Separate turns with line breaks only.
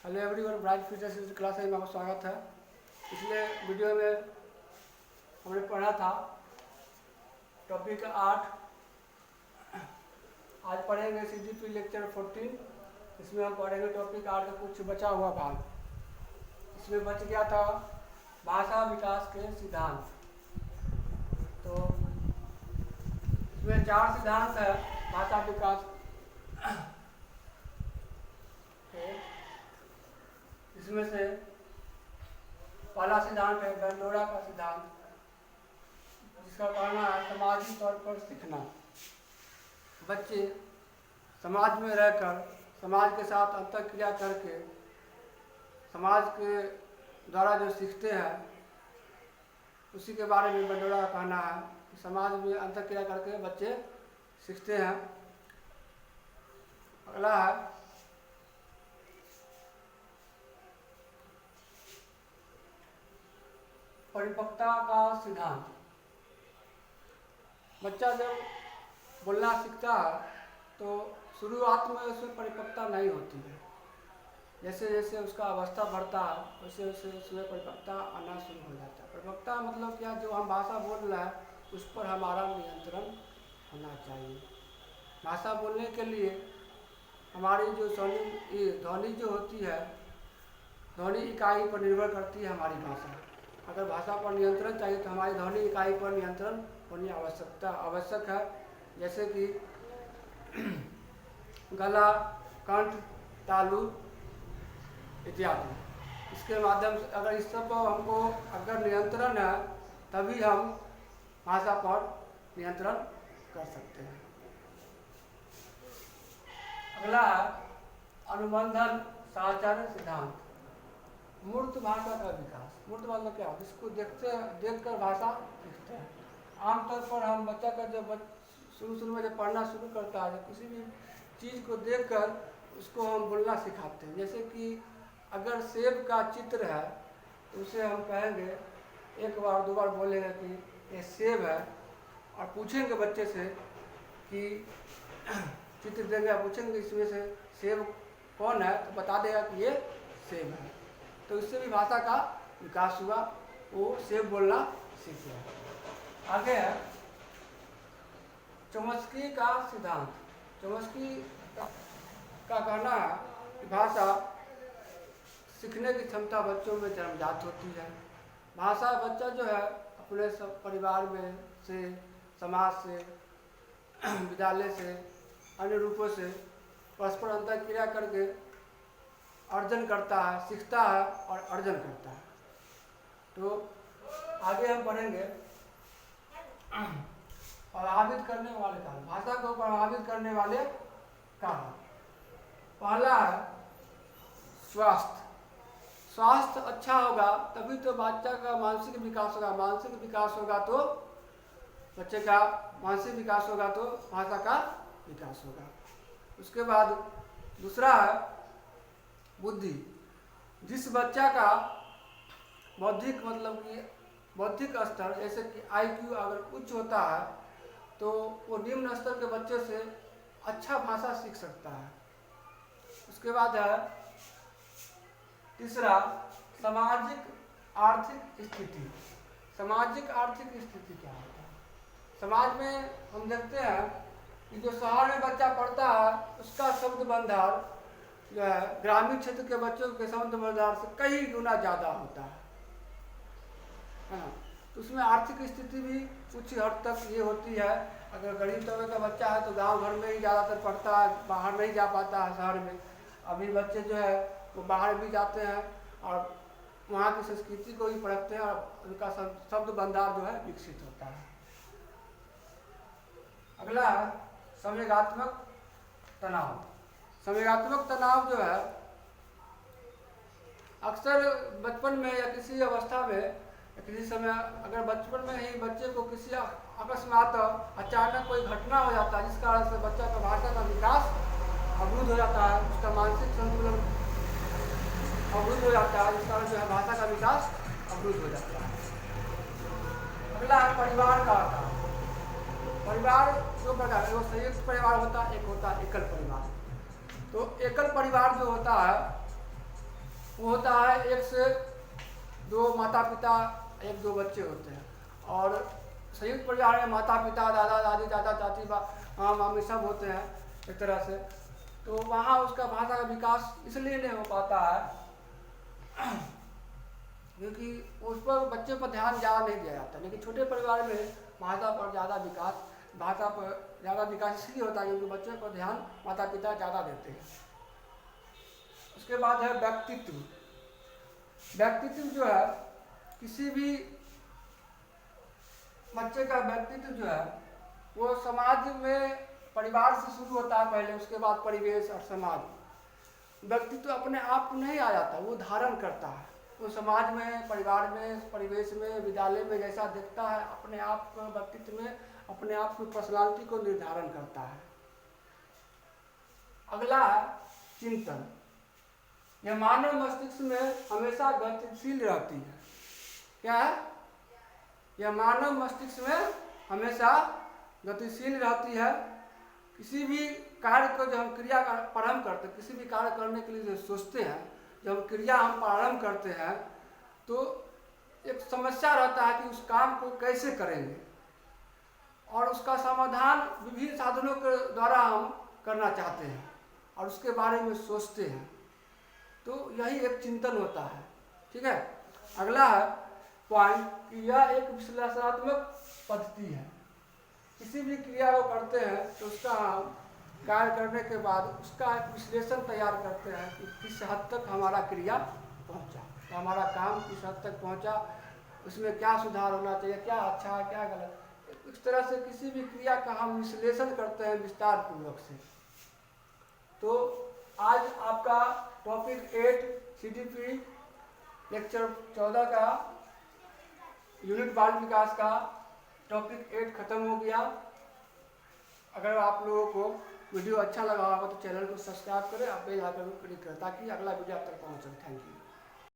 Hello everyone, bright future class में आपका स्वागत है। पिछले वीडियो में हमने पढ़ा था टॉपिक 8। आज पढ़ेंगे CGP लेक्चर 14। इसमें हम पढ़ेंगे टॉपिक 8 का कुछ बचा हुआ भाग। इसमें बच गया था भाषा विकास के सिद्धांत। तो इसमें 4 सिद्धांत है भाषा विकास के। इसमें से पहला सिद्धांत है बंडोरा का सिद्धांत, जिसका कहना है सामाजिक तौर पर सीखना। बच्चे समाज में रहकर समाज के साथ अंतःक्रिया करके समाज के द्वारा जो सीखते हैं उसी के बारे में बंडोरा का कहना है कि समाज में अंतःक्रिया करके बच्चे सीखते हैं। अगला है परिपक्वता का सिद्धांत। बच्चा जब बोलना सीखता है तो शुरुआत में उसमें परिपक्वता नहीं होती है। जैसे जैसे उसका अवस्था बढ़ता है वैसे वैसे उसमें परिपक्वता आना शुरू हो जाता है। परिपक्वता मतलब क्या, जो हम भाषा बोल रहे हैं उस पर हमारा नियंत्रण होना चाहिए। भाषा बोलने के लिए हमारी जो ध्वनि जो होती है, ध्वनि इकाई पर निर्भर करती है हमारी भाषा। अगर भाषा पर नियंत्रण चाहिए तो हमारी ध्वनि इकाई पर नियंत्रण होनी आवश्यक है। जैसे कि गला, कंठ, तालु इत्यादि। इसके माध्यम से अगर इस सब पर हमको अगर नियंत्रण है तभी हम भाषा पर नियंत्रण कर सकते हैं। अगला है अनुबंधन साहचर्य सिद्धांत। मूर्त भाषा का विकास। मूर्त मतलब क्या, जिसको देखकर भाषा सीखते हैं। आमतौर पर हम बच्चा का जब शुरू में जब पढ़ना शुरू करता है, जब किसी भी चीज़ को देखकर उसको हम बोलना सिखाते हैं। जैसे कि अगर सेब का चित्र है तो उसे हम कहेंगे, एक बार दो बार बोलेंगे कि ये सेब है, और पूछेंगे बच्चे से कि चित्र देंगे, पूछेंगे इसमें से सेब कौन है, तो बता देगा कि ये सेब है। तो इससे भी भाषा का विकास हुआ, वो सेब बोलना सीख गया। आगे है चोम्स्की का सिद्धांत। चोम्स्की का कहना है कि भाषा सीखने की क्षमता बच्चों में जन्मजात होती है। भाषा बच्चा जो है अपने सब परिवार में से, समाज से, विद्यालय से, अन्य रूपों से परस्पर अंतःक्रिया करके अर्जन करता है, सीखता है और अर्जन करता है। तो आगे हम पढ़ेंगे प्रभावित करने वाले कारण। भाषा को प्रभावित करने वाले कारण। पहला है स्वास्थ्य। स्वास्थ्य अच्छा होगा तभी तो बच्चा का मानसिक विकास होगा। मानसिक विकास होगा तो बच्चे का मानसिक विकास होगा तो भाषा का विकास होगा। उसके बाद दूसरा है बुद्धि। जिस बच्चा का बौद्धिक मतलब कि बौद्धिक स्तर, जैसे कि IQ अगर उच्च होता है तो वो निम्न स्तर के बच्चे से अच्छा भाषा सीख सकता है। उसके बाद है तीसरा सामाजिक आर्थिक स्थिति। सामाजिक आर्थिक स्थिति क्या होता है? समाज में हम देखते हैं कि जो शहर में बच्चा पढ़ता है उसका शब्द भंडार जो है ग्रामीण क्षेत्र के बच्चों के शब्द भंडार से कई गुना ज़्यादा होता है ना। तो उसमें आर्थिक स्थिति भी कुछ हद तक ये होती है। अगर गरीब तबके का बच्चा है तो गांव घर में ही ज़्यादातर पढ़ता है, बाहर नहीं जा पाता है शहर में। अभी बच्चे जो है वो बाहर भी जाते हैं और वहाँ की संस्कृति को भी पढ़ते हैं और उनका शब्द भंडार जो है विकसित होता है। अगला है संवेगात्मक तनाव। संवेगात्मक तनाव जो है अक्सर बचपन में या किसी अवस्था में या किसी समय, अगर बचपन में ही बच्चे को किसी अकस्मात अचानक कोई घटना हो जाता है जिस कारण से बच्चा का भाषा का विकास अवरुद्ध हो जाता है, उसका मानसिक संतुलन अवरुद्ध हो जाता है, जिस कारण जो है भाषा का विकास अवरुद्ध हो जाता है। अगला है परिवार का आकार। परिवार दो प्रकार, एक संयुक्त परिवार होता है, एक होता है एकल परिवार। तो एकल परिवार जो होता है वो होता है 1 से 2 माता पिता, 1-2 बच्चे होते हैं। और संयुक्त परिवार में माता पिता, दादा दादी, चाचा चाची, मामा मामी सब होते हैं एक तरह से। तो वहाँ उसका भाषा का विकास इसलिए नहीं हो पाता है क्योंकि उस पर बच्चे पर ध्यान ज़्यादा नहीं दिया जाता। लेकिन छोटे परिवार में भाषा पर ज़्यादा विकास इसलिए होता है क्योंकि बच्चे पर ध्यान माता पिता ज़्यादा देते हैं। उसके बाद है व्यक्तित्व। व्यक्तित्व जो है, किसी भी बच्चे का व्यक्तित्व जो है वो समाज में, परिवार से शुरू होता है पहले, उसके बाद परिवेश और समाज। व्यक्तित्व अपने आप नहीं आ जाता, वो धारण करता है। वो समाज में, परिवार में, परिवेश में, विद्यालय में जैसा दिखता है, अपने आप व्यक्तित्व में अपने आप की पर्सनालिटी को निर्धारण करता है। अगला है चिंतन। यह मानव मस्तिष्क में हमेशा गतिशील रहती है। क्या है? यह मानव मस्तिष्क में हमेशा गतिशील रहती है। किसी भी कार्य को जब हम क्रिया का प्रारंभ करते हैं, किसी भी कार्य करने के लिए जो सोचते हैं, जब क्रिया हम प्रारंभ करते हैं तो एक समस्या रहता है कि उस काम को कैसे करेंगे, और उसका समाधान विभिन्न साधनों के द्वारा हम करना चाहते हैं और उसके बारे में सोचते हैं। तो यही एक चिंतन होता है। ठीक है। अगला है पॉइंट कि यह एक विश्लेषणात्मक पद्धति है। किसी भी क्रिया को करते हैं तो उसका हम कार्य करने के बाद उसका एक विश्लेषण तैयार करते हैं कि किस हद तक हमारा क्रिया पहुंचा, तो हमारा काम किस हद तक पहुंचा, उसमें क्या सुधार होना चाहिए, क्या अच्छा है, क्या गलत। इस तरह से किसी भी क्रिया का हम विश्लेषण करते हैं विस्तार पूर्वक से। तो आज आपका टॉपिक 8 CDP लेक्चर 14 का यूनिट बाल विकास का टॉपिक 8 खत्म हो गया। अगर आप लोगों को वीडियो अच्छा लगा होगा तो चैनल को सब्सक्राइब करें और बेल आइकन को क्लिक करें ताकि अगला वीडियो आप तक पहुंच सके। Thank you.